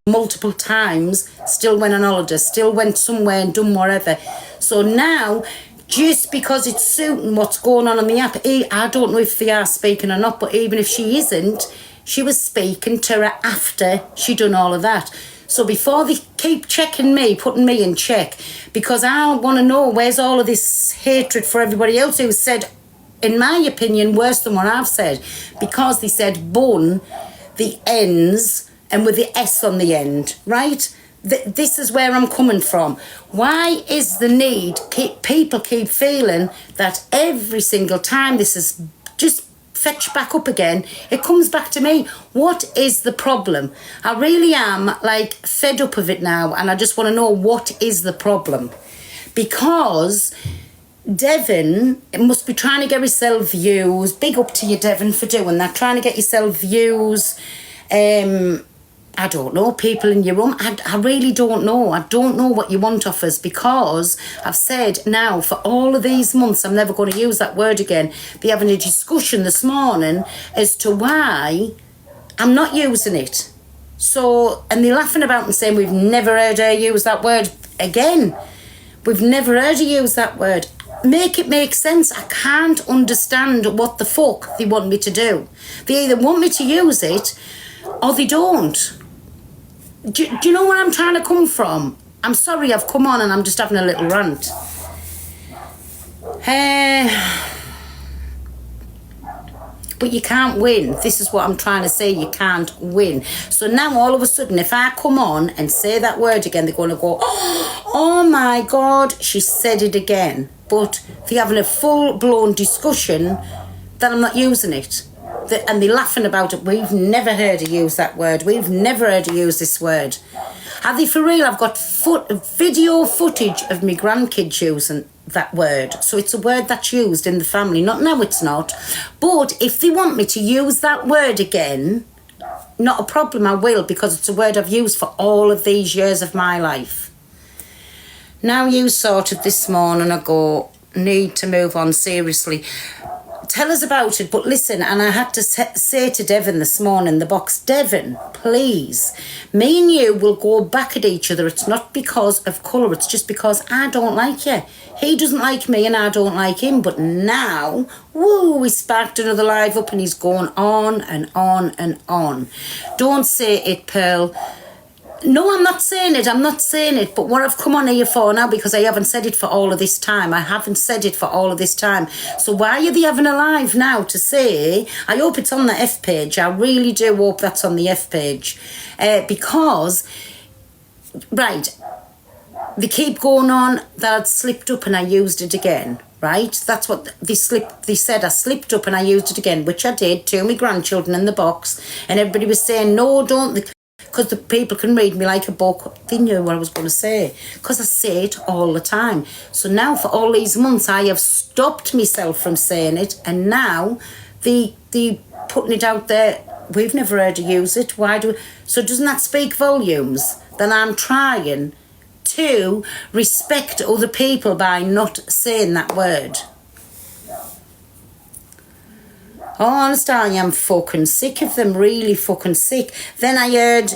multiple times, still went on holiday, still went somewhere and done whatever. So now, just because it's suiting what's going on the app, I don't know if they are speaking or not, but even if she isn't, she was speaking to her after she done all of that. So before they keep checking me, putting me in check, because I want to know where's all of this hatred for everybody else who said, in my opinion, worse than what I've said, because they said bun, the ends, and with the S on the end, right? This is where I'm coming from. Why is the need, people keep feeling that every single time this is just fetched back up again, it comes back to me. What is the problem? I really am like fed up of it now, and I just want to know what is the problem. Because Devon must be trying to get herself views. Big up to you, Devon, for doing that. Trying to get yourself views. I don't know, people in your room. I really don't know. I don't know what you want of us, because I've said now for all of these months I'm never going to use that word again. They're having a discussion this morning as to why I'm not using it. So, and they're laughing about and saying we've never heard her use that word again. We've never heard her use that word. Make it make sense. I can't understand what the fuck they want me to do. They either want me to use it or they don't. Do you know where I'm trying to come from? I'm sorry I've come on and I'm just having a little rant. But you can't win. This is what I'm trying to say. You can't win. So now all of a sudden, if I come on and say that word again, they're going to go, oh my God, she said it again. But they're having a full-blown discussion that I'm not using it. And they're laughing about it. We've never heard her use that word. We've never heard her use this word. Are they for real? I've got video footage of my grandkids using that word. So it's a word that's used in the family. Not now, it's not. But if they want me to use that word again, not a problem, I will, because it's a word I've used for all of these years of my life. Now you sorted this morning ago, need to move on seriously. Tell us about it, but listen, and I had to say to Devon this morning, the box, Devon, please, me and you will go back at each other. It's not because of colour, it's just because I don't like you. He doesn't like me and I don't like him, but now, woo, he sparked another live up and he's going on and on and on. Don't say it, Pearl. No, I'm not saying it. I'm not saying it. But what I've come on here for now, because I haven't said it for all of this time. I haven't said it for all of this time. So why are they having a live now to say, I hope it's on the F page. I really do hope that's on the F page. Because, right, they keep going on that I'd slipped up and I used it again. Right? That's what they said. I slipped up and I used it again, which I did to my grandchildren in the box. And everybody was saying, no, don't... Because the people can read me like a book. They knew what I was going to say. Because I say it all the time. So now for all these months, I have stopped myself from saying it. And now, the putting it out there, we've never heard her use it. Why do... So doesn't that speak volumes? Then I'm trying to respect other people by not saying that word. Oh, honestly, I am fucking sick of them, really fucking sick. Then I heard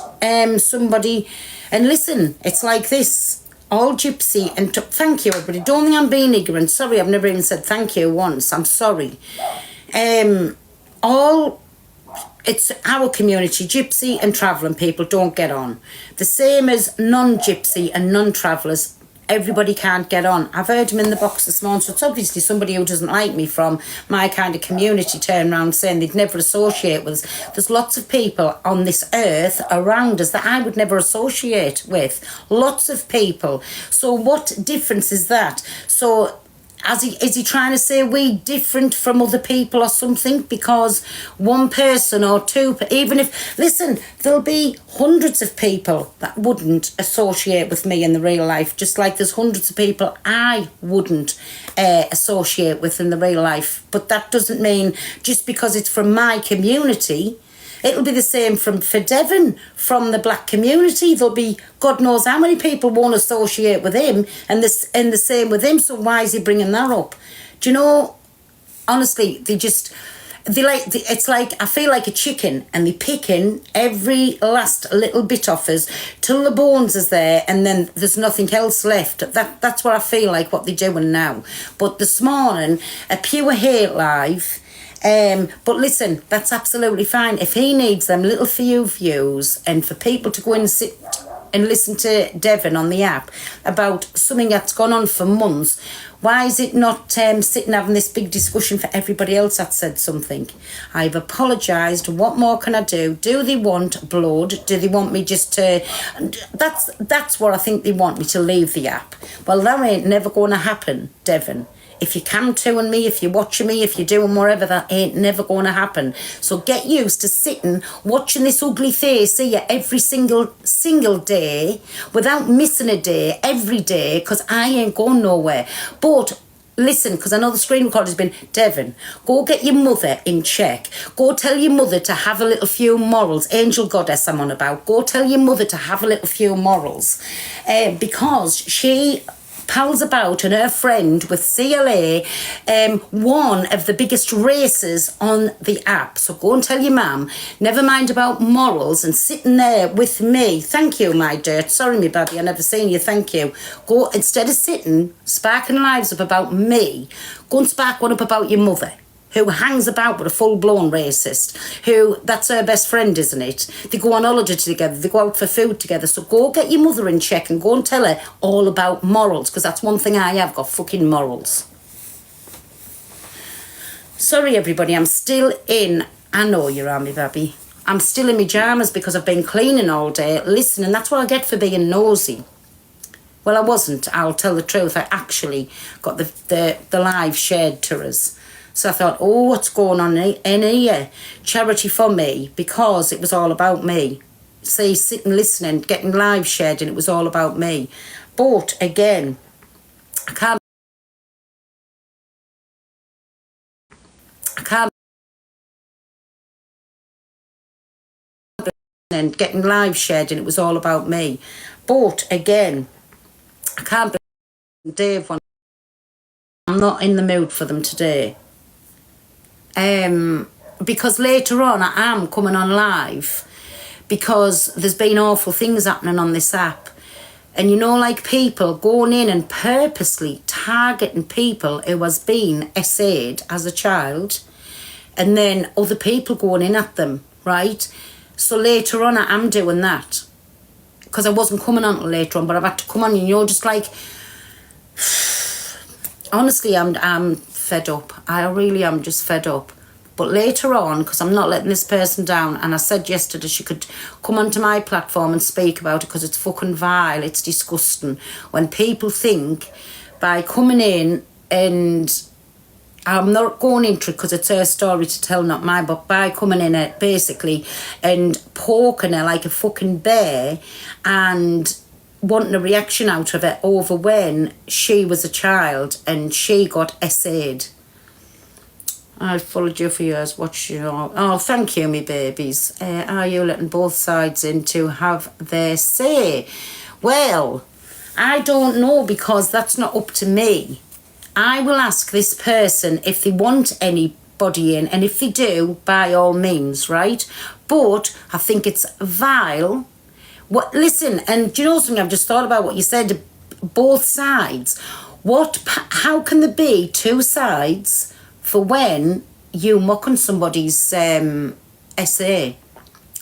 somebody, and listen, it's like this, all gypsy, and thank you, everybody. Don't think I'm being ignorant. Sorry, I've never even said thank you once. I'm sorry. It's our community, gypsy and travelling people don't get on. The same as non-gypsy and non-travellers. Everybody can't get on. I've heard him in the box this morning, so it's obviously somebody who doesn't like me from my kind of community turn around saying they'd never associate with us. There's lots of people on this earth around us that I would never associate with. Lots of people. So what difference is that? So is he trying to say we different from other people or something? Because one person or two, even if, listen, there'll be hundreds of people that wouldn't associate with me in the real life, just like there's hundreds of people I wouldn't associate with in the real life. But that doesn't mean just because it's from my community. It'll be the same for Devon, from the black community. There'll be God knows how many people won't associate with him, and the same with him. So why is he bringing that up? Do you know, honestly, they just... It's like I feel like a chicken, and they're picking every last little bit off us till the bones is there, and then there's nothing else left. That's what I feel like what they're doing now. But this morning, a pure hate live. But listen, that's absolutely fine. If he needs them little few views, and for people to go and sit and listen to Devon on the app about something that's gone on for months, why is it not sitting having this big discussion for everybody else that said something? I've apologised. What more can I do? Do they want blood? Do they want me just to... That's what I think they want me to leave the app. Well, that ain't never going to happen, Devon. If you come to and me, if you're watching me, if you're doing whatever, that ain't never going to happen. So get used to sitting, watching this ugly face here every single day, without missing a day, every day, because I ain't going nowhere. But listen, because I know the screen recorder's been, Devon, go get your mother in check. Go tell your mother to have a little few morals. Angel goddess I'm on about. Go tell your mother to have a little few morals. Because she... pals about and her friend with CLA, one of the biggest racers on the app. So go and tell your mum, never mind about morals, and sitting there with me. Thank you, my dirt. Sorry, me baby, I never seen you. Thank you. Go, instead of sitting, sparking lives up about me, go and spark one up about your mother, who hangs about with a full-blown racist, who, that's her best friend, isn't it? They go on holiday together, they go out for food together, so go get your mother in check and go and tell her all about morals, because that's one thing I have got, fucking morals. Sorry, everybody, I'm still in, I know you're on me, baby. I'm still in my pyjamas because I've been cleaning all day. Listen, and that's what I get for being nosy. Well, I wasn't, I'll tell the truth. I actually got the live shared to us. So I thought, oh, what's going on in here? Charity for me, because it was all about me. See, sitting, listening, getting live shared, and it was all about me. But again, I can't and getting live shared, and it was all about me. But again, I can't believe Devon. I'm not in the mood for them today. Because later on I am coming on live, because there's been awful things happening on this app, and you know, like people going in and purposely targeting people who has been SA'd as a child, and then other people going in at them, right? So later on I am doing that, because I wasn't coming on later on, but I've had to come on, and you're just like, honestly, I'm fed up. I really am just fed up. But later on, because I'm not letting this person down, and I said yesterday she could come onto my platform and speak about it, because it's fucking vile, it's disgusting. When people think by coming in, and I'm not going into it because it's her story to tell, not mine, but by coming in it basically and poking her like a fucking bear and wanting a reaction out of it over when she was a child and she got SA'd. I followed you for years, watched you all. Oh, thank you, me babies. Are you letting both sides in to have their say? Well, I don't know, because that's not up to me. I will ask this person if they want anybody in, and if they do, by all means, right? But I think it's vile. What? Listen, and do you know something? I've just thought about what you said. Both sides. How can there be two sides for when you mocking somebody's SA?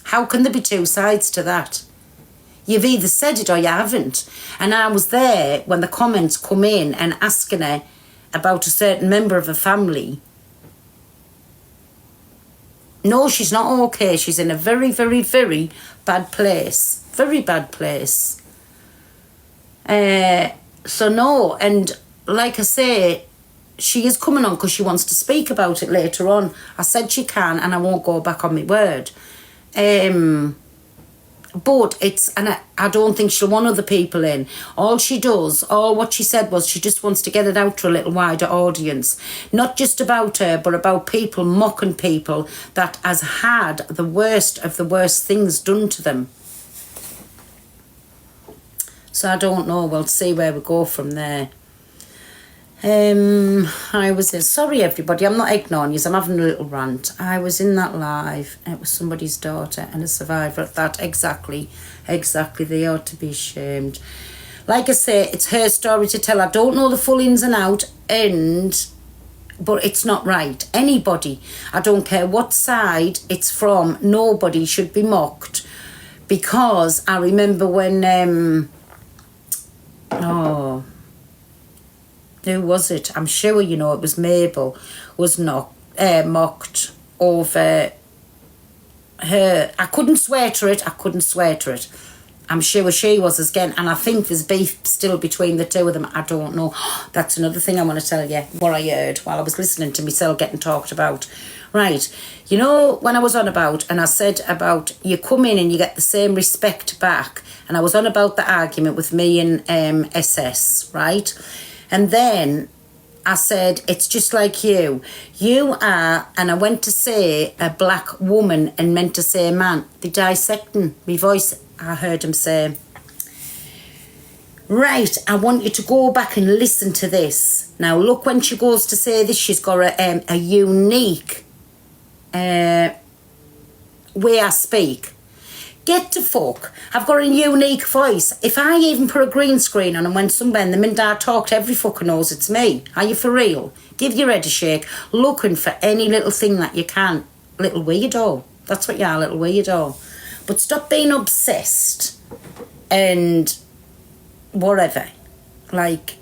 How can there be two sides to that? You've either said it or you haven't. And I was there when the comments come in and asking her about a certain member of a family. No, she's not okay. She's in a very, very, very bad place. Very bad place. So no, and like I say, she is coming on because she wants to speak about it later on. I said she can, and I won't go back on my word. But it's, and I don't think she'll want other people in. All she does, all what she said was she just wants to get it out to a little wider audience. Not just about her, but about people mocking people that has had the worst of the worst things done to them. So I don't know, we'll see where we go from there. I was in, sorry everybody, I'm not ignoring you, I'm having a little rant. I was in that live, and it was somebody's daughter and a survivor of that. Exactly, they ought to be ashamed. Like I say, it's her story to tell. I don't know the full ins and out, but it's not right. Anybody, I don't care what side it's from, nobody should be mocked. Because I remember when, who was it? I'm sure you know it was Mabel, was not mocked over her. I couldn't swear to it. I'm sure she was again, and I think there's beef still between the two of them. I don't know. That's another thing I want to tell you, what I heard while I was listening to myself getting talked about. Right, you know, when I was on about, and I said about you come in and you get the same respect back, and I was on about the argument with me and SS, right? And then I said, it's just like you. You are, and I went to say a black woman and meant to say a man. They dissecting my voice, I heard him say. Right, I want you to go back and listen to this. Now, look, when she goes to say this, she's got a unique way I speak. Get to fuck. I've got a unique voice. If I even put a green screen on and went somewhere and the minute I talked, every fucker knows it's me. Are you for real? Give your head a shake, looking for any little thing that you can. Little weirdo. That's what you are, little weirdo. But stop being obsessed and whatever. Like,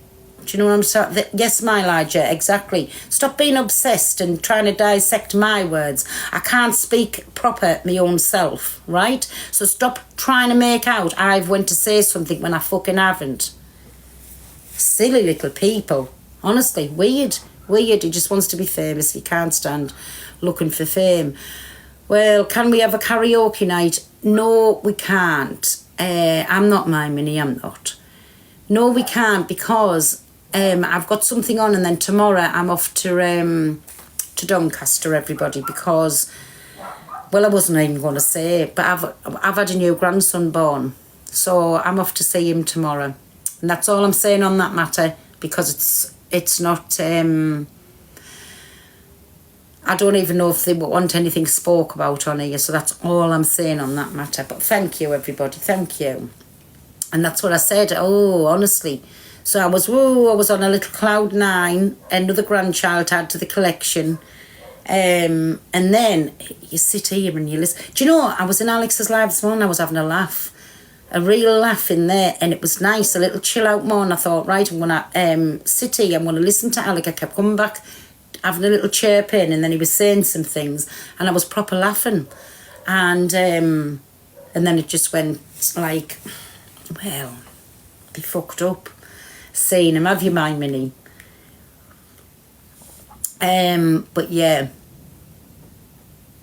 do you know what I'm saying? Yes, my lad, yeah, exactly. Stop being obsessed and trying to dissect my words. I can't speak proper my own self, right? So stop trying to make out I've went to say something when I fucking haven't. Silly little people. Honestly, weird. He just wants to be famous. He can't stand looking for fame. Well, can we have a karaoke night? No, we can't. I'm not my Minnie, I'm not. No, we can't because I've got something on, and then tomorrow I'm off to Doncaster, everybody, because, well, I wasn't even going to say it, but I've had a new grandson born, so I'm off to see him tomorrow, and that's all I'm saying on that matter, because it's not. I don't even know if they want anything spoke about on here, so that's all I'm saying on that matter. But thank you, everybody, thank you. And that's what I said. Oh, honestly. So I was on a little cloud nine. Another grandchild to add to the collection. And then you sit here and you listen. Do you know, I was in Alex's live this morning. I was having a laugh. A real laugh in there. And it was nice. A little chill out morning. I thought, right, I'm going to sit here. I'm going to listen to Alec. I kept coming back, having a little chirp in. And then he was saying some things. And I was proper laughing. And then it just went like, well, be fucked up. Saying him, have you mind, Minnie? But yeah,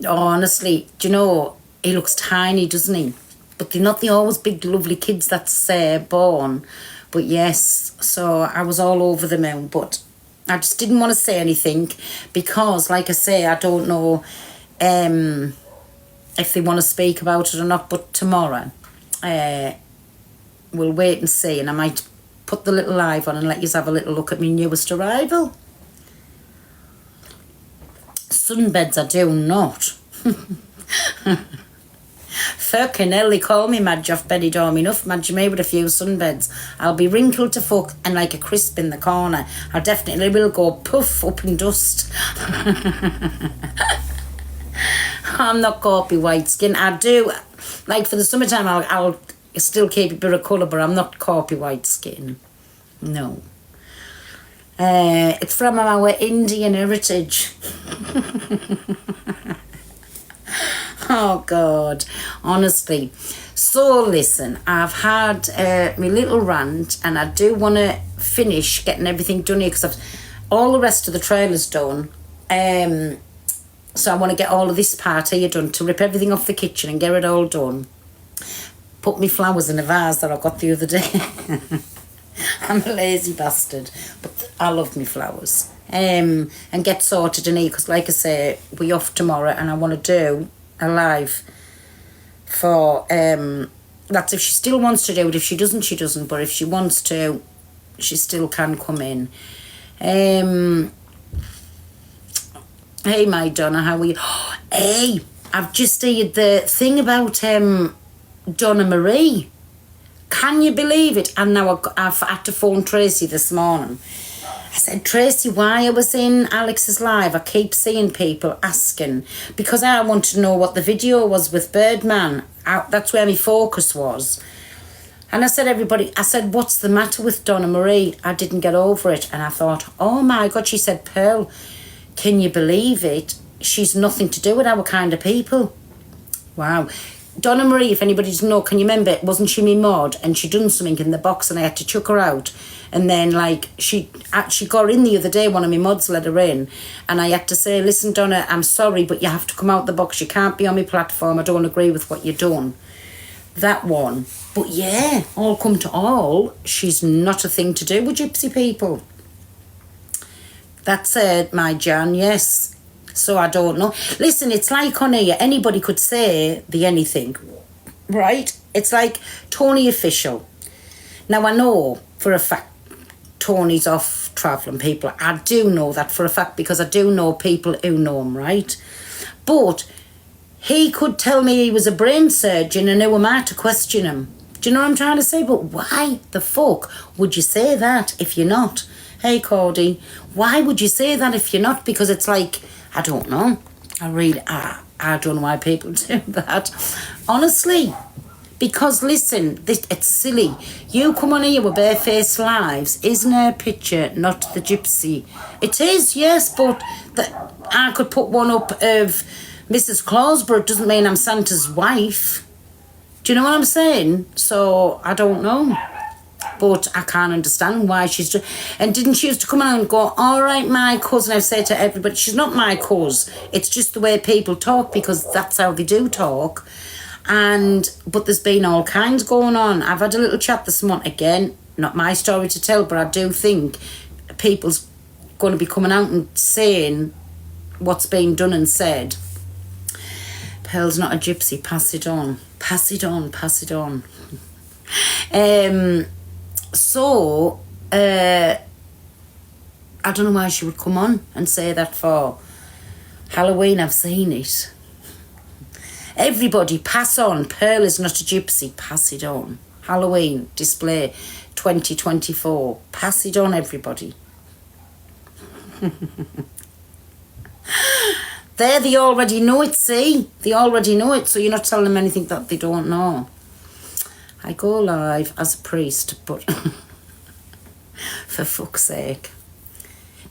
honestly, do you know, he looks tiny, doesn't he? But they're not the always big lovely kids that's born. But yes, so I was all over the moon, but I just didn't want to say anything because, like I say, I don't know if they want to speak about it or not. But tomorrow we'll wait and see, and I might put the little live on and let you have a little look at my newest arrival. Sunbeds I do not. Fucking hell, they call me Madge off Benidorm enough. Madge me with a few sunbeds. I'll be wrinkled to fuck and like a crisp in the corner. I definitely will go puff up in dust. I'm not copy white skin. I do, like for the summertime, I'll still keep a bit of colour, but I'm not copy white skin. No. It's from our Indian heritage. Oh, God. Honestly. So, listen, I've had my little rant, and I do want to finish getting everything done here because all the rest of the trailer's done. So I want to get all of this part here done to rip everything off the kitchen and get it all done. Put my flowers in a vase that I got the other day. I'm a lazy bastard, but I love my flowers. And get sorted in here because, like I say, we're off tomorrow and I want to do a live for, that's if she still wants to do it. If she doesn't, she doesn't. But if she wants to, she still can come in. Hey, my Donna, how are you? Hey, I've just heard the thing about Donna Marie. Can you believe it? And now I've had to phone Tracy this morning. I said, Tracy, why I was in Alex's live, I keep seeing people asking, because I want to know what the video was with Birdman. That's where my focus was. And I said, what's the matter with Donna Marie? I didn't get over it. And I thought, oh my God, she said, Pearl, can you believe it? She's nothing to do with our kind of people. Wow. Donna Marie, if anybody doesn't know, can you remember, wasn't she me mod? And she done something in the box and I had to chuck her out. And then, like, she got in the other day, one of my mods let her in. And I had to say, listen, Donna, I'm sorry, but you have to come out the box. You can't be on my platform. I don't agree with what you've done. That one. But yeah, all come to all, she's not a thing to do with gypsy people. That's it, my Jan, yes. So I don't know. Listen, it's like on here, anybody could say the anything, right? It's like Tony Official. Now, I know for a fact Tony's off travelling people. I do know that for a fact because I do know people who know him, right? But he could tell me he was a brain surgeon and who am I to question him? Do you know what I'm trying to say? But why the fuck would you say that if you're not? Hey, Cordy, why would you say that if you're not? Because it's like, I don't know. I don't know why people do that. Honestly. Because, listen, it's silly. You come on here with barefaced lives. Isn't her picture not the gypsy? It is, yes, but I could put one up of Mrs. Claus, but it doesn't mean I'm Santa's wife. Do you know what I'm saying? So, I don't know. But I can't understand why she's just... And didn't she used to come on and go, all right, my cousin, I've said to everybody, she's not my cuz. It's just the way people talk because that's how they do talk. But there's been all kinds going on. I've had a little chat this morning. Again, not my story to tell, but I do think people's going to be coming out and saying what's been done and said. Pearl's not a gypsy. Pass it on. Pass it on. Pass it on. So, I don't know why she would come on and say that for Halloween. I've seen it. Everybody, pass on. Pearl is not a gypsy. Pass it on. Halloween display 2024. Pass it on, everybody. They already know it, see? They already know it, so you're not telling them anything that they don't know. I go live as a priest, but for fuck's sake.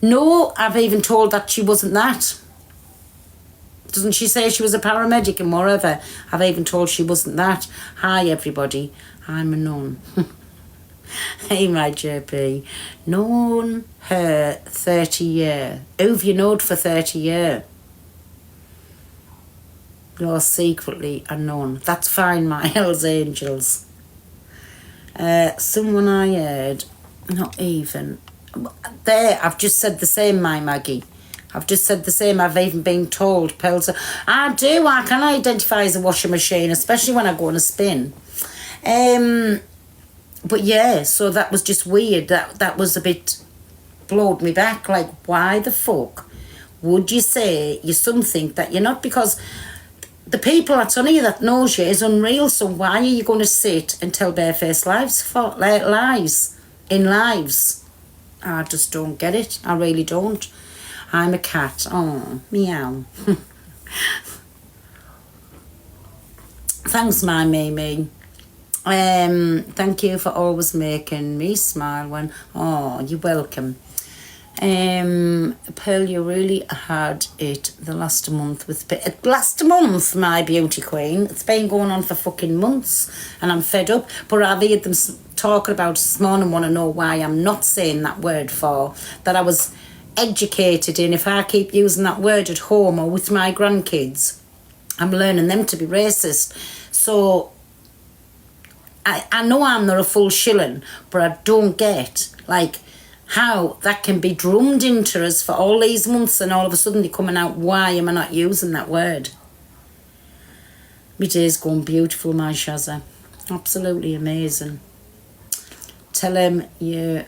No, I've even told that she wasn't that. Doesn't she say she was a paramedic and whatever? I've even told she wasn't that. Hi, everybody. I'm a nun. Hey, my JP. Known her 30 year. Who've you known for 30 year? You're secretly a nun. That's fine, my Hells Angels. Someone I heard, not even. There, I've just said the same, my Maggie. I've just said the same. I've even been told, Pearls, I can identify as a washing machine, especially when I go on a spin. But yeah, so that was just weird. That was a bit, blowed me back. Like, why the fuck would you say you're something that you're not? Because the people that's on here that knows you is unreal. So why are you going to sit and tell barefaced lies in lives? I just don't get it. I really don't. I'm a cat. Oh, meow. Thanks, my Mimi. Thank you for always making me smile when... Oh, you're welcome. Pearl, you really had it the last month with... Last month, my beauty queen. It's been going on for fucking months and I'm fed up. But I've heard them talking about this morning, want to know why I'm not saying that word for. That I was... educated in, if I keep using that word at home or with my grandkids, I'm learning them to be racist. So I know I'm not a full shilling, but I don't get like how that can be drummed into us for all these months and all of a sudden they're coming out, why am I not using that word? My day's going beautiful, my Shazza. Absolutely amazing. Tell him you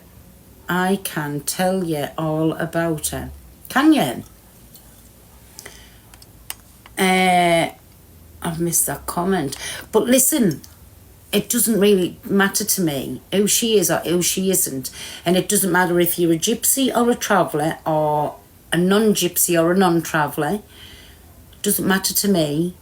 I can tell you all about her. Can you? I've missed that comment. But listen, it doesn't really matter to me who she is or who she isn't. And it doesn't matter if you're a gypsy or a traveller or a non-gypsy or a non-traveller. It doesn't matter to me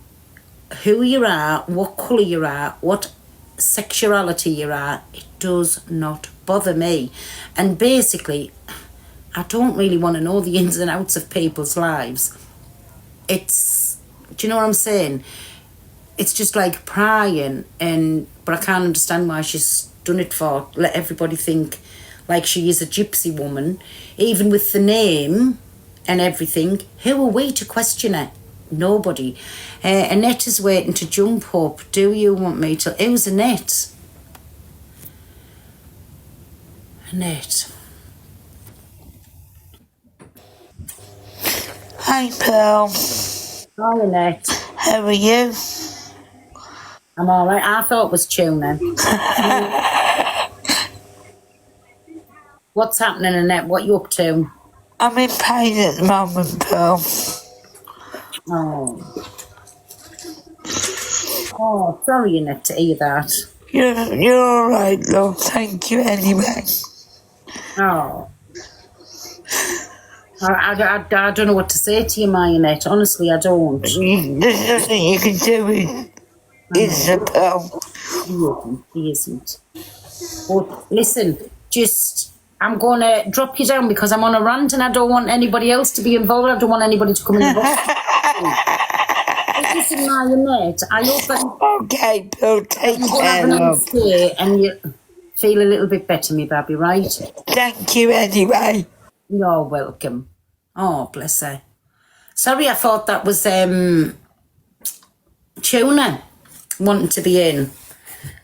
who you are, what colour you are, what sexuality you are. It does not bother me. And basically, I don't really want to know the ins and outs of people's lives. It's, do you know what I'm saying? It's just like prying, but I can't understand why she's done it for. Let everybody think like she is a gypsy woman, even with the name and everything. Who are we to question her? Nobody. Annette is waiting to jump up. Do you want me to? Who's Annette? Annette. Hi, Pearl. Hi, Annette. How are you? I'm all right. I thought it was Tuna. What's happening, Annette? What you up to? I'm in pain at the moment, Pearl. Oh, sorry, Annette, to hear that. You're all right, love. Thank you anyway. Oh. I don't know what to say to you, Annette. Honestly, I don't. There's nothing you can do with it, Pearl. He isn't. But listen, I'm going to drop you down because I'm on a rant and I don't want anybody else to be involved. I don't want anybody to come involved. Listen, Annette, I hope that Okay, Pearl, take care, have a nice love. day and you feel a little bit better, me baby, right? Thank you anyway. You're welcome. Oh, bless her. Sorry, I thought that was Tuna wanting to be in.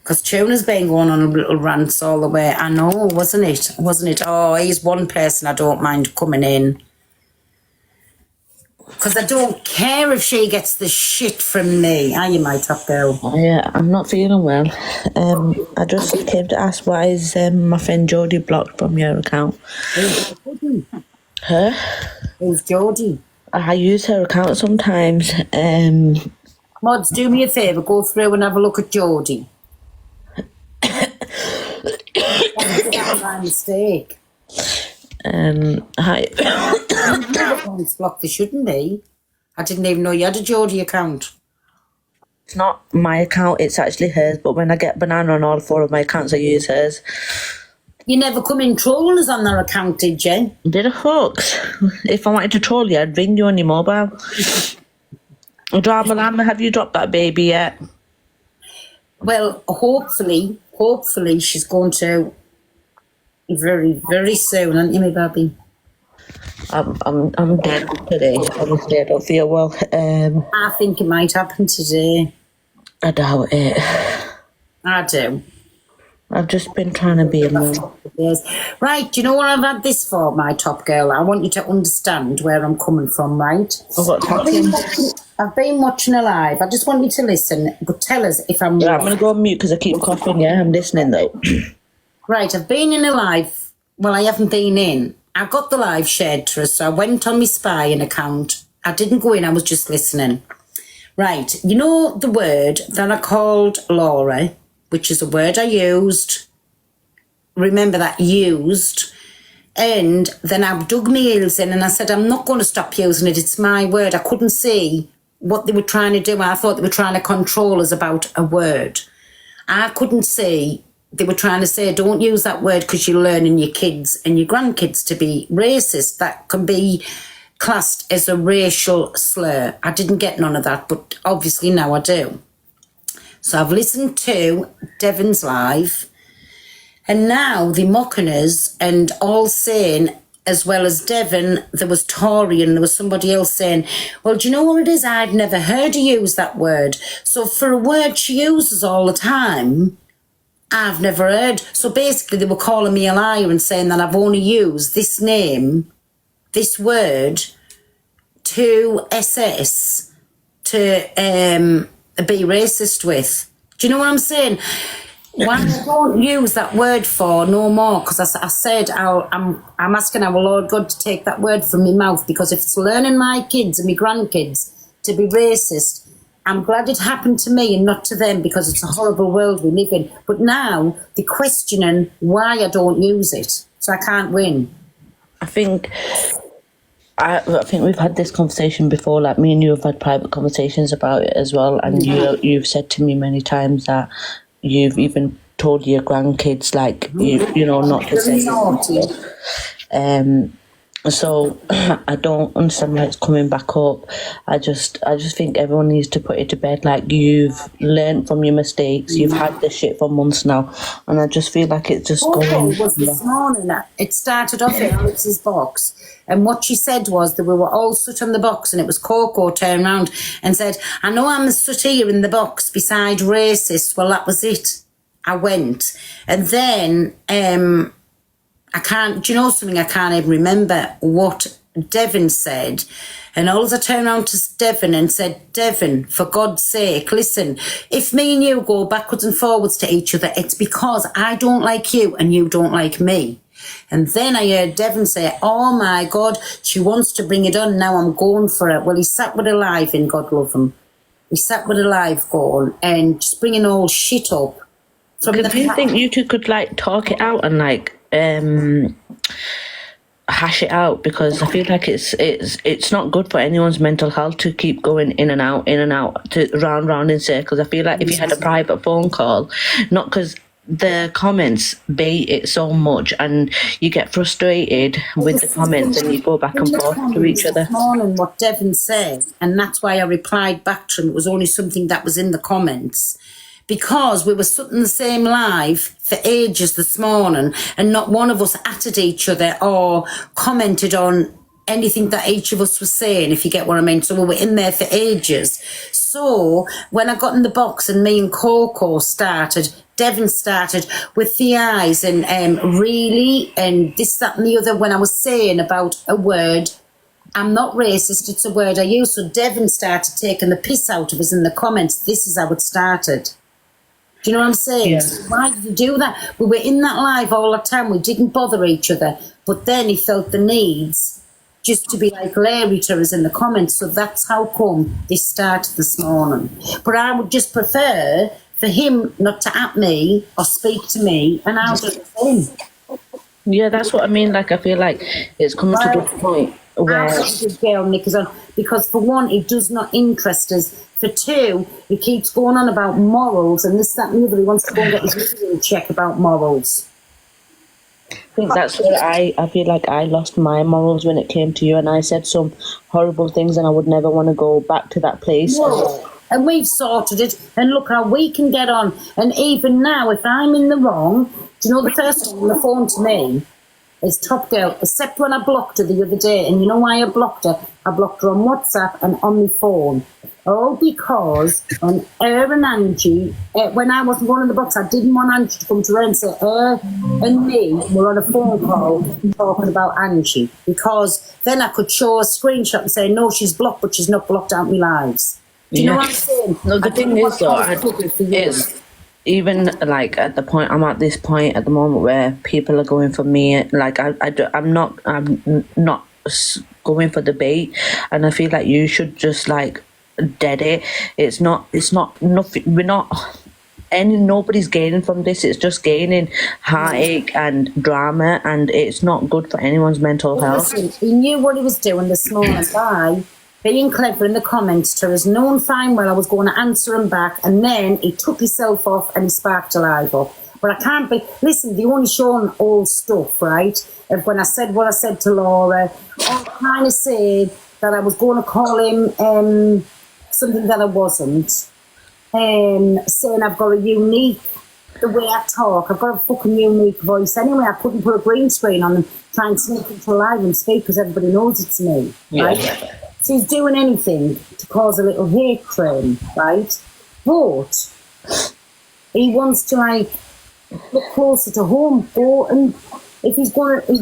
Because Tuna's been going on a little rants all the way. I know, wasn't it? Wasn't it? Oh, he's one person I don't mind coming in. Because I don't care if she gets the shit from me. Are you, my top girl? Yeah, I'm not feeling well. I just came to ask why is my friend Jodie blocked from your account? Her? Who's Jodie? I use her account sometimes. Mods, do me a favour, go through and have a look at Jodie. That's my mistake. Hi. It's blocked, they shouldn't be. I didn't even know you had a Jodie account. It's not my account, it's actually hers, but when I get Banana on all 4 of my accounts, I use hers. You never come in trolling us on their account, did you? Did a hoax. If I wanted to troll you, I'd ring you on your mobile. Drama, have you dropped that baby yet? Well, hopefully she's going to very, very soon, aren't you, my baby? I'm dead today. Honestly, I don't feel well. I think it might happen today. I doubt it. I do. I've just been trying to be a mum. Yes. Right, do you know what I've had this for, my top girl? I want you to understand where I'm coming from, right? What's happening? I've been watching a live. I just want you to listen, but tell us if I'm Yeah, wrong. I'm going to go on mute because I keep coughing. Yeah, I'm listening though. Right, I've been in a live. Well, I haven't been in. I got the live shared to us, so I went on my spying account. I didn't go in, I was just listening. Right, you know the word that I called Laura, which is a word I used. Remember that, used. And then I dug my heels in and I said, I'm not going to stop using it. It's my word. I couldn't see what they were trying to do. I thought they were trying to control us about a word. I couldn't see. They were trying to say, don't use that word because you're learning your kids and your grandkids to be racist. That can be classed as a racial slur. I didn't get none of that, but obviously now I do. So I've listened to Devon's live, and now they're mocking us and all saying, as well as Devon, there was Tory and there was somebody else saying, well, do you know what it is? I'd never heard her use that word. So for a word she uses all the time, I've never heard. So basically they were calling me a liar and saying that I've only used this name, this word, to SS, to be racist with. Do you know what I'm saying? Why I don't use that word for no more? Because I said I'm asking our Lord God to take that word from my mouth, because if it's learning my kids and my grandkids to be racist, I'm glad it happened to me and not to them, because it's a horrible world we live in. But now they're questioning why I don't use it, so I can't win. I think we've had this conversation before. Like, me and you have had private conversations about it as well, and you've said to me many times that you've even told your grandkids, like, you know, not to say naughty. So I don't understand why it's coming back up. I just think everyone needs to put it to bed. Like, you've learned from your mistakes. You've had this shit for months now, and I just feel like it's just going. Was this morning. It started off in Alex's box, and what she said was that we were all sat on the box, and it was Coco turned around and said, "I know I'm sat here in the box beside racist." Well, that was it. I went, and then I can't, do you know something? I can't even remember what Devon said. And all I turned around to Devon and said, "Devon, for God's sake, listen, if me and you go backwards and forwards to each other, it's because I don't like you and you don't like me." And then I heard Devon say, "Oh my God, she wants to bring it on, now I'm going for it." Well, he sat with a live in, God love him. He sat with a live going and just bringing all shit up. Do you think you two could, like, talk it out and, like, hash it out? Because I feel like it's not good for anyone's mental health to keep going in and out, to round in circles. I feel like if you had a private phone call, not because the comments bait it so much and you get frustrated with the comments and you go back and forth to each other. This morning, what Devon said, and that's why I replied back to him, it was only something that was in the comments. Because we were sitting in the same live for ages this morning, and not one of us atted each other or commented on anything that each of us was saying, if you get what I mean. So we were in there for ages. So when I got in the box and me and Coco started, Devon started with the eyes and really, and this, that and the other, when I was saying about a word, I'm not racist, it's a word I use. So Devon started taking the piss out of us in the comments. This is how it started. Do you know what I'm saying? Yeah. So why did he do that? We were in that live all the time. We didn't bother each other. But then he felt the needs just to be like Larry to us in the comments. So that's how come this started this morning. But I would just prefer for him not to at me or speak to me, and I'll do the same. Yeah, that's what I mean. Like, I feel like it's coming to the point where... Because for one, it does not interest us. For two, he keeps going on about morals and this, that and the other. He wants to go and get his living check about morals. I think that's where I feel like I lost my morals when it came to you, and I said some horrible things, and I would never want to go back to that place. No. And we've sorted it, and look how we can get on. And even now, if I'm in the wrong, do you know the first one on the phone to me is Top Girl, except when I blocked her the other day. And you know why I blocked her? I blocked her on WhatsApp and on my phone. Oh, because on her and Angie, when I wasn't going in the box, I didn't want Angie to come to her and say her and me were on a phone call talking about Angie. Because then I could show a screenshot and say, no, she's blocked, but she's not blocked out my lives. Do you know what I'm saying? No, the thing is, though, is even like at the point, I'm at this point at the moment where people are going for me. Like, I'm not going for debate, and I feel like you should just like dead it. It's not nothing. We're not. Nobody's gaining from this. It's just gaining heartache and drama, and it's not good for anyone's mental health. Listen, he knew what he was doing this morning by being clever in the comments to us, knowing fine well I was going to answer him back, and then he took himself off and he sparked a live up. But I can't be... Listen, they only showing all stuff, right? And when I said what I said to Laura, I kind of said that I was going to call him something that I wasn't. Saying I've got a unique... The way I talk, I've got a fucking unique voice. Anyway, I couldn't put a green screen on and try and sneak into live and speak because everybody knows it's me, right? Yeah. So he's doing anything to cause a little hate train, right? But he wants to, like, look closer to home. Go and if he's going to,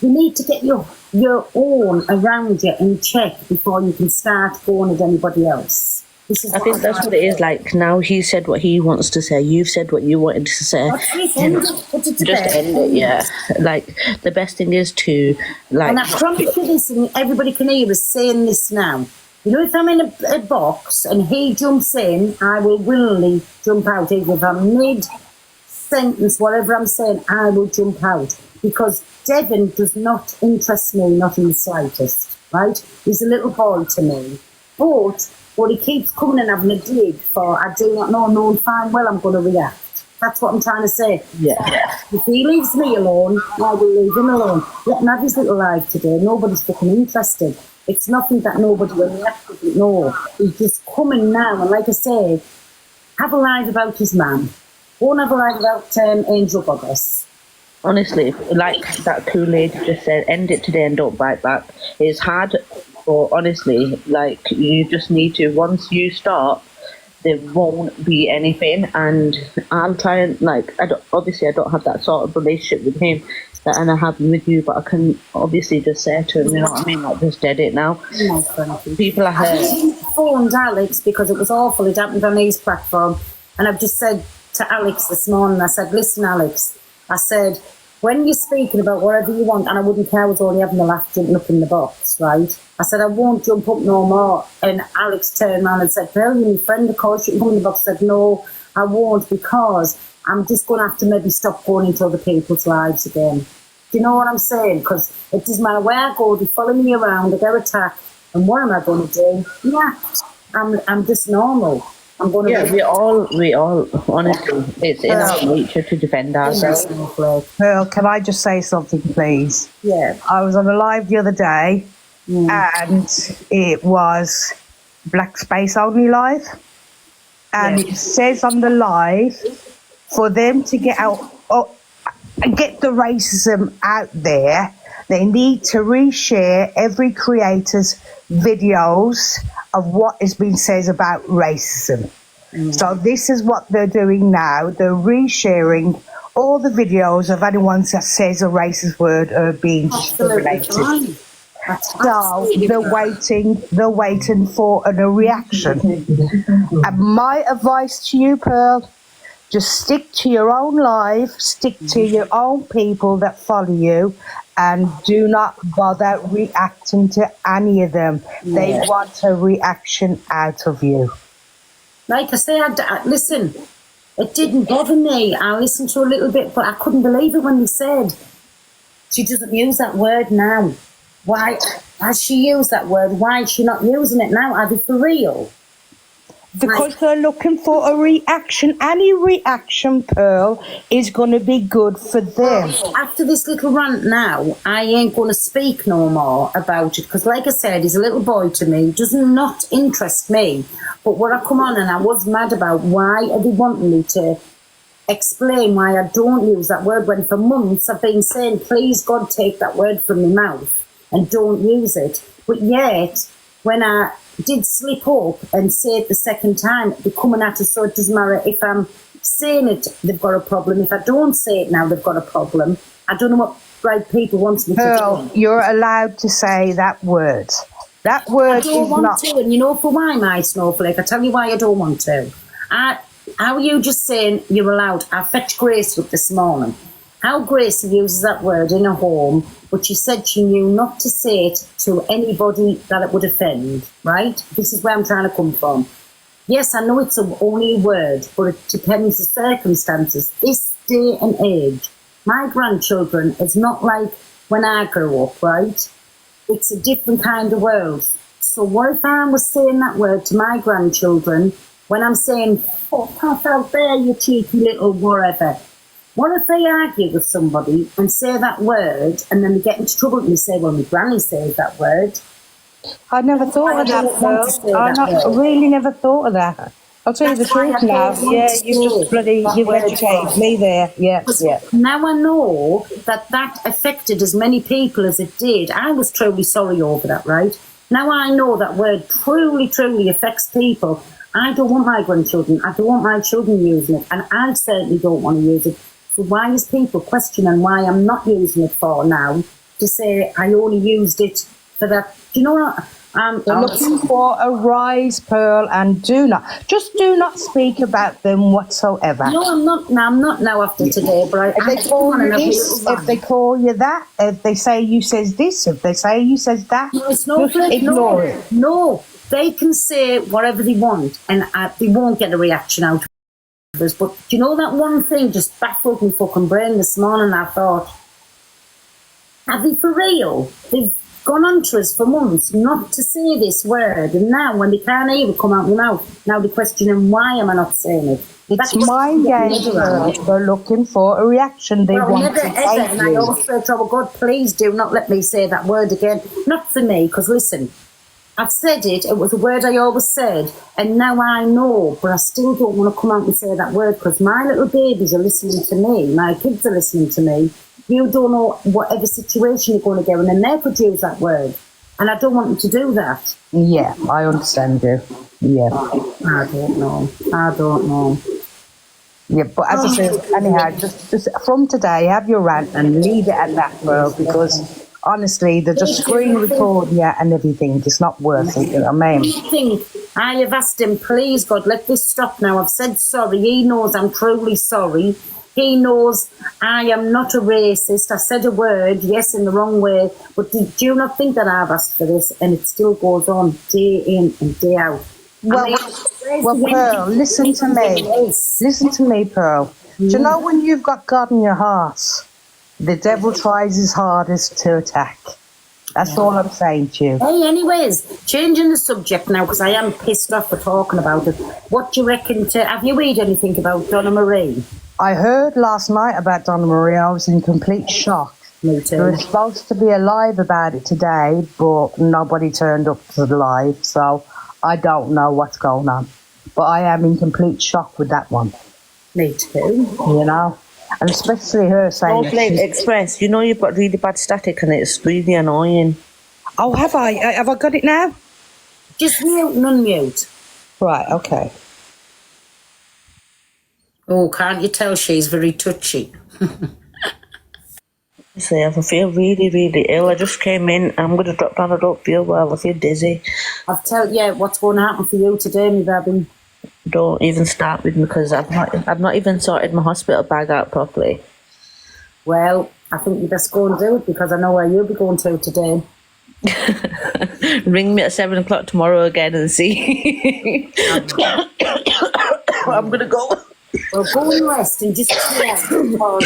you need to get your own around you in check before you can start going at anybody else. This is I think that's what it is. Like now, he said what he wants to say. You've said what you wanted to say. Put it to Just bed. end it, yeah. Like the best thing is to like. And I promise you this, and everybody can hear us saying this now. You know, if I'm in a box and he jumps in, I will willingly jump out. Even if I'm mid-sentence, whatever I'm saying, I will jump out. Because Devon does not interest me, not in the slightest, right? He's a little boy to me. But what he keeps coming and having a dig for, I do not know, knowing fine well I'm going to react. That's what I'm trying to say. Yeah. If he leaves me alone, I will leave him alone. Let him have his little life today. Nobody's fucking interested. It's nothing that nobody will react to. No. He's just coming now. And like I say, have a live about his man. Won't have a live about Angel Goddess. Honestly, like that cool lady just said, end it today and don't bite back. It's hard, but honestly, like you just need to. Once you start, there won't be anything, and I'll try and like. I don't have that sort of relationship with him that I have with you, but I can obviously just say to him, you know what I mean, like just dead it now. People are hurt. I phoned Alex because it was awful. It happened on his platform, and I've just said to Alex this morning. I said, "Listen, Alex," I said, "when you're speaking about whatever you want," and I wouldn't care, I was only having a laugh jumping up in the box, right? I said, "I won't jump up no more." And Alex turned around and said, "Well, you're my friend, of course you can come in the box." I said, "No, I won't, because I'm just going to have to maybe stop going into other people's lives again." Do you know what I'm saying? Because it doesn't matter where I go, they follow me around, they get attacked, and what am I going to do? Yeah, I'm just normal. I'm going to... Yeah, we all, honestly, it's in our nature to defend ourselves. Pearl, can I just say something, please? Yeah. I was on a live the other day, and it was Black Space Only Live. And it says on the live, for them to get out, get the racism out there, they need to reshare every creator's videos of what has been said about racism. So this is what they're doing now. They're resharing all the videos of anyone that says a racist word or being discriminated. So they're waiting for a reaction. And my advice to you, Pearl, just stick to your own life, stick to your own people that follow you, and do not bother reacting to any of them. They want a reaction out of you. Like I say, listen, it didn't bother me. I listened to a little bit, but I couldn't believe it when they said she doesn't use that word now. Why has she used that word? Why is she not using it now? Are they for real? Because they're looking for a reaction. Any reaction, Pearl, is going to be good for them. After this little rant now, I ain't going to speak no more about it. Because like I said, he's a little boy to me. Does not interest me. But what I come on and I was mad about, why are they wanting me to explain why I don't use that word, when for months I've been saying, please God, take that word from my mouth and don't use it. But yet, when I did slip up and say it the second time, they're coming at us, so it doesn't matter if I'm saying it, they've got a problem. If I don't say it now, they've got a problem. I don't know what right people want me to do. You're allowed to say that word. That word I don't want to, and you know for why, my snowflake? I tell you why I don't want to. How are you just saying you're allowed? I fetched Grace up this morning. How Gracie uses that word in her home, but she said she knew not to say it to anybody that it would offend, right? This is where I'm trying to come from. Yes, I know it's only a word, but it depends the circumstances. This day and age, my grandchildren is not like when I grew up, right? It's a different kind of world. So what if I was saying that word to my grandchildren when I'm saying, fuck off out there, you cheeky little whatever? What if they argue with somebody and say that word and then they get into trouble and they say, well, my granny says that word? I never thought of that. I really never thought of that. I'll tell you the truth now. Yeah, you've educated me there. Yeah. Now I know that affected as many people as it did. I was truly sorry over that, right? Now I know that word truly, truly affects people. I don't want my grandchildren. I don't want my children using it. And I certainly don't want to use it. So why is people questioning why I'm not using it for now? To say I only used it for that. Do you know what? They're looking for a rise, Pearl, and do not speak about them whatsoever. No, I'm not. No, I'm not now after today. But If they call you this, if they call you that, if they say you says this, if they say you says that, no, it's no just ignore it. No, they can say whatever they want, and they won't get a reaction out of us. But do you know that one thing just baffled my fucking brain this morning? I thought, are they for real? They've gone on to us for months not to say this word, and now when they can't even come out of their mouth, now they're questioning why am I not saying it? It's mind games. They're looking for a reaction. They want never to ever, and I always pray to our God, please do not let me say that word again. Not for me, because listen, I've said it, it was a word I always said, and now I know, but I still don't want to come out and say that word, because my little babies are listening to me, my kids are listening to me. You don't know whatever situation you're going to get in, and they could use that word. And I don't want them to do that. Yeah, I understand you. Yeah. I don't know. Yeah, but as I said, anyhow, just from today, have your rant and leave it at that, bro, because honestly, they're just screen recording you and everything. It's not worth it, you know what I mean? I have asked him, please, God, let this stop now. I've said sorry. He knows I'm truly sorry. He knows I am not a racist. I said a word, yes, in the wrong way. But do you not think that I've asked for this? And it still goes on day in and day out. Well, Pearl, listen to me. Listen to me, Pearl. Do you know when you've got God in your heart, the devil tries his hardest to attack? That's all I'm saying to you. Hey, anyways, changing the subject now, because I am pissed off for talking about it. What do you reckon have you read anything about Donna Marie? I heard last night about Donna Marie. I was in complete shock. Me too. They were supposed to be alive about it today, but nobody turned up to the live, so I don't know what's going on. But I am in complete shock with that one. Me too. You know? And especially her saying... Don't blame Express. You know you've got really bad static and it's really annoying. Oh, have I? Have I got it now? Just mute and unmute. Right, okay. Oh, can't you tell she's very touchy? See, I feel really, really ill. I just came in. I'm going to drop down. I don't feel well. I feel dizzy. I'll tell you what's going to happen for you today, me baby. Don't even start with me because I've not even sorted my hospital bag out properly. Well, I think you best go and do it because I know where you'll be going to today. Ring me at 7 o'clock tomorrow again and see. I'm going to go. Well, go and rest and just chill because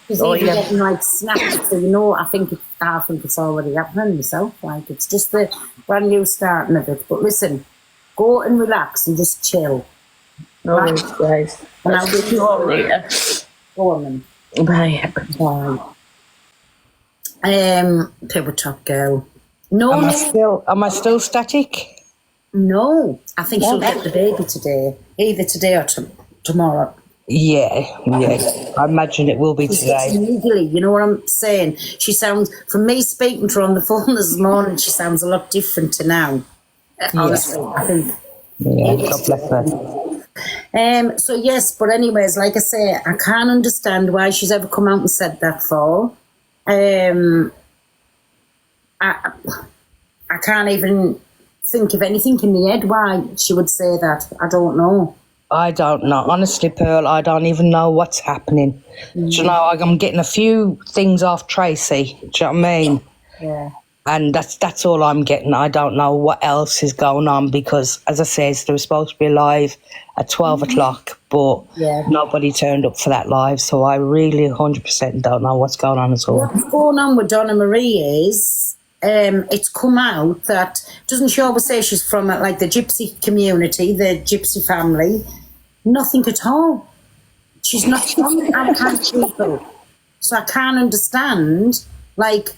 she's even getting like snapped. So you know, I think it's already happening myself. Like it's just the brand new starting of it. But listen, go and relax and just chill. No worries, guys. And I'll be you all later. Go on then. Bye. Bye. Paper top girl. No. Am I still static? No. I think she'll get the baby today. Either today or tomorrow. Yeah. I imagine it will be today. Legally, you know what I'm saying? She sounds, from me speaking to her on the phone this morning, she sounds a lot different to now. Honestly, I think. Yeah, God bless her. So yes, but anyways, like I say, I can't understand why she's ever come out and said that for. I can't even think of anything in my head why she would say that. I don't know. I don't know. Honestly, Pearl, I don't even know what's happening. Do you know, I'm getting a few things off Tracy. Do you know what I mean? Yeah. And that's all I'm getting. I don't know what else is going on because, as I said, they were supposed to be live at 12 o'clock, but nobody turned up for that live. So I really 100% don't know what's going on at all. What's going on with Donna Marie is it's come out that, doesn't she always say she's from like the gypsy community, the gypsy family? Nothing at all. She's not from our kind of people. So I can't understand, like,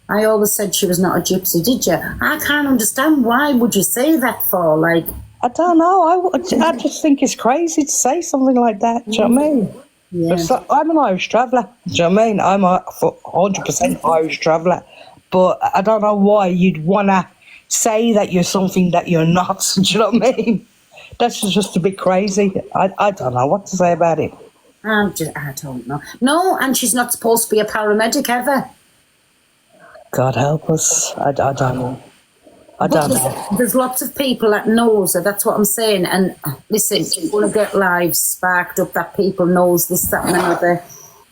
I always said she was not a gypsy, did you? I can't understand why would you say that for, like... I don't know. I just think it's crazy to say something like that. Do you know what I mean? Yeah. I'm an Irish traveller. Do you know what I mean? I'm a 100% Irish traveller. But I don't know why you'd want to say that you're something that you're not. Do you know what I mean? That's just a bit crazy. I don't know what to say about it. I don't know. No, and she's not supposed to be a paramedic ever. God help us. I don't know. I But don't know. there's lots of people that knows her. That's what I'm saying. And listen, you want to get lives sparked up that people knows this, that, and another.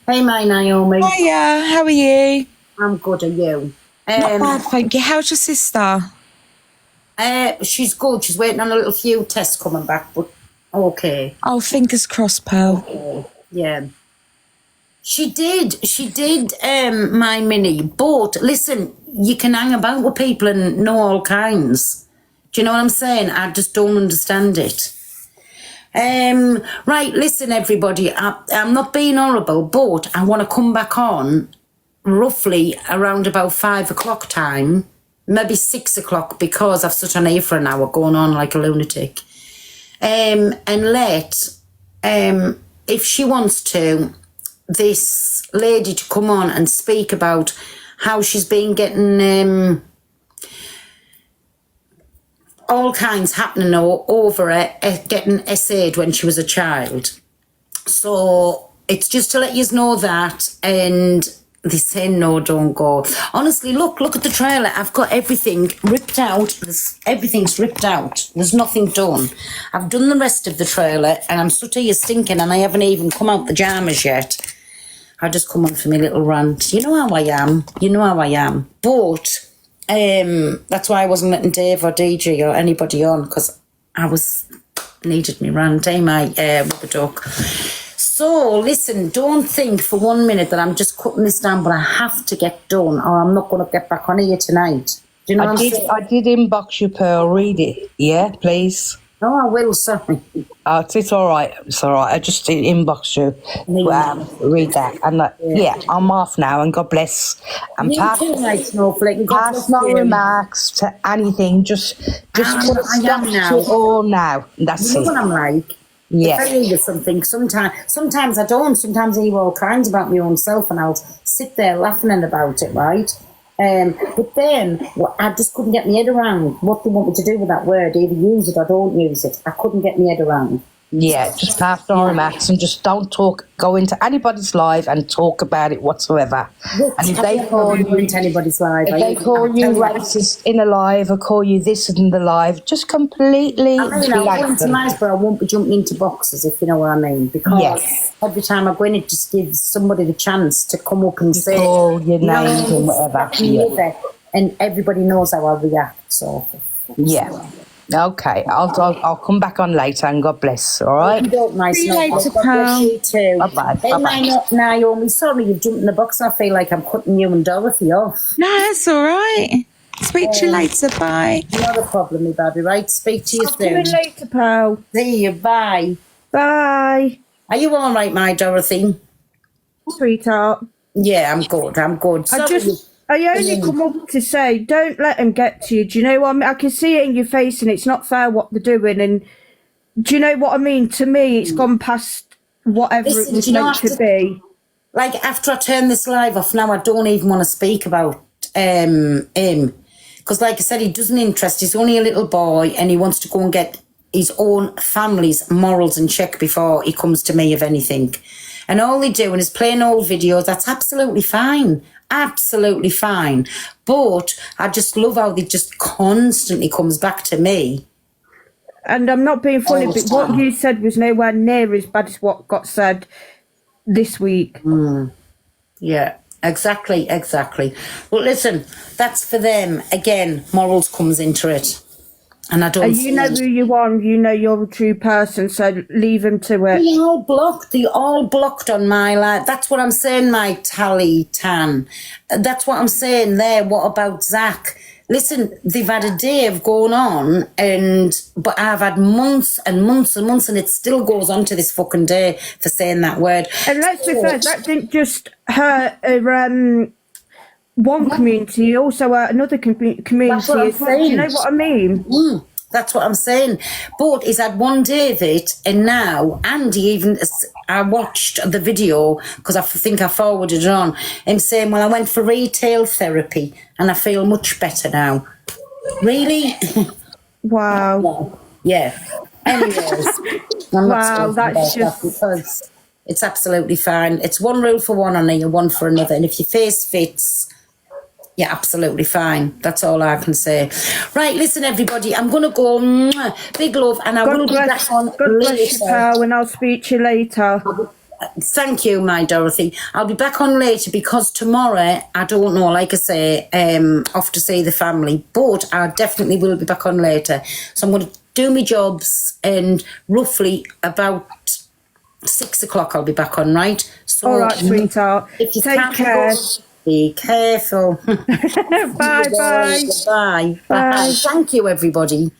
Hey, my Naomi. Hiya, how are you? I'm good. Are you? Not bad, thank you. How's your sister? She's good. She's waiting on a little few tests coming back, but okay. Oh, fingers crossed, Pearl. Yeah. She did, my mini. But listen, you can hang about with people and know all kinds. Do you know what I'm saying? I just don't understand it. Right, listen, everybody. I'm not being horrible, but I want to come back on roughly around about 5 o'clock time, maybe 6 o'clock, because I've sat on here for an hour going on like a lunatic. And let, if she wants to, this lady to come on and speak about how she's been getting all kinds happening over her, getting SA'd when she was a child. So it's just to let you know that, and they say no, don't go. Honestly, look at the trailer. I've got everything ripped out. Everything's ripped out. There's nothing done. I've done the rest of the trailer, and I'm sort of stinking, and I haven't even come out the jammers yet. I just come on for my little rant. You know how I am. But that's why I wasn't letting Dave or DJ or anybody on, because I needed me rant, my rubber duck. So, listen, don't think for 1 minute that I'm just cutting this down, but I have to get done, or I'm not going to get back on here tonight. Do you know what I'm saying? I did inbox you, Pearl. Read it. Yeah, please. Oh, I will, sorry. It's all right. It's all right. I just did inbox you. Read that. And yeah, I'm off now, and God bless. And You too, mate, Snowflake. And God pass bless no you. remarks to anything. Just put a I stop am to now. it all now. That's You know it. what I'm like? Yeah. If I hear something, sometimes I don't. Sometimes I hear all kinds about my own self, and I'll sit there laughing about it, right? But then I just couldn't get my head around what they want me to do with that word. Either use it or don't use it. I couldn't get my head around. Yeah, just pass no remarks and just don't go into anybody's live and talk about it whatsoever. And if they call you into anybody's live, racist in a live or call you this in the live, just completely I'll go into lives, but I won't be jumping into boxes, if you know what I mean. Because every time I go in, it just gives somebody the chance to come up and say call your names and whatever. Yeah. And everybody knows how I react. So yeah. Okay, I'll come back on later, and God bless. All right. See you later, God bless you too. Bye-bye. Hey, Bye-bye. Naomi, sorry you've jumped in the box. I feel like I'm cutting you and Dorothy off. No, that's all right. Speak to you later, bye. Not a problem, me baby, right? Speak to you I'll come in soon. later, Pearl. See you, bye. Bye. Are you all right, my Dorothy? Sweetheart. Yeah, I'm good. Sorry. I only come up to say, don't let them get to you. Do you know what I mean? I can see it in your face, and it's not fair what they're doing. And do you know what I mean? To me, it's gone past whatever it was meant to be. Like, after I turn this live off now, I don't even want to speak about him. Because, like I said, he doesn't interest. He's only a little boy, and he wants to go and get his own family's morals in check before he comes to me of anything. And all they're doing is playing old videos. That's absolutely fine. Absolutely fine. But I just love how they just constantly comes back to me. And I'm not being funny, but what you said was nowhere near as bad as what got said this week. Yeah, exactly. Well, listen, that's for them. Again, morals comes into it. And I don't. And you know who you are, you know you're a true person, so leave them to it. They all blocked on my life. That's what I'm saying, my Tally Tan. That's what I'm saying there. What about Zach? Listen, they've had a day of going on, but I've had months and months and months, and it still goes on to this fucking day for saying that word. And let's be fair, that didn't just hurt one community, also another community as well. Do you know what I mean? That's what I'm saying. But he's had one day of it, and now, I watched the video, because I think I forwarded it on, him saying, well, I went for retail therapy, and I feel much better now. Really? Wow. Yeah. Anyways, I'm not that's just... that because it's absolutely fine. It's one rule for one honor, one for another. And if your face fits, Yeah, absolutely fine. That's all I can say. Right, listen, everybody. I'm going to go. Big love, and I will be back on God bless you, later. pal, and I'll speak to you later. Thank you, my Dorothy. I'll be back on later because tomorrow, I don't know, like I say, off to see the family, but I definitely will be back on later. So I'm going to do my jobs, and roughly about 6 o'clock I'll be back on, right? So All right, sweetheart. if you Take can't care. go, be careful. Bye, bye. Bye. Bye. Thank you, everybody.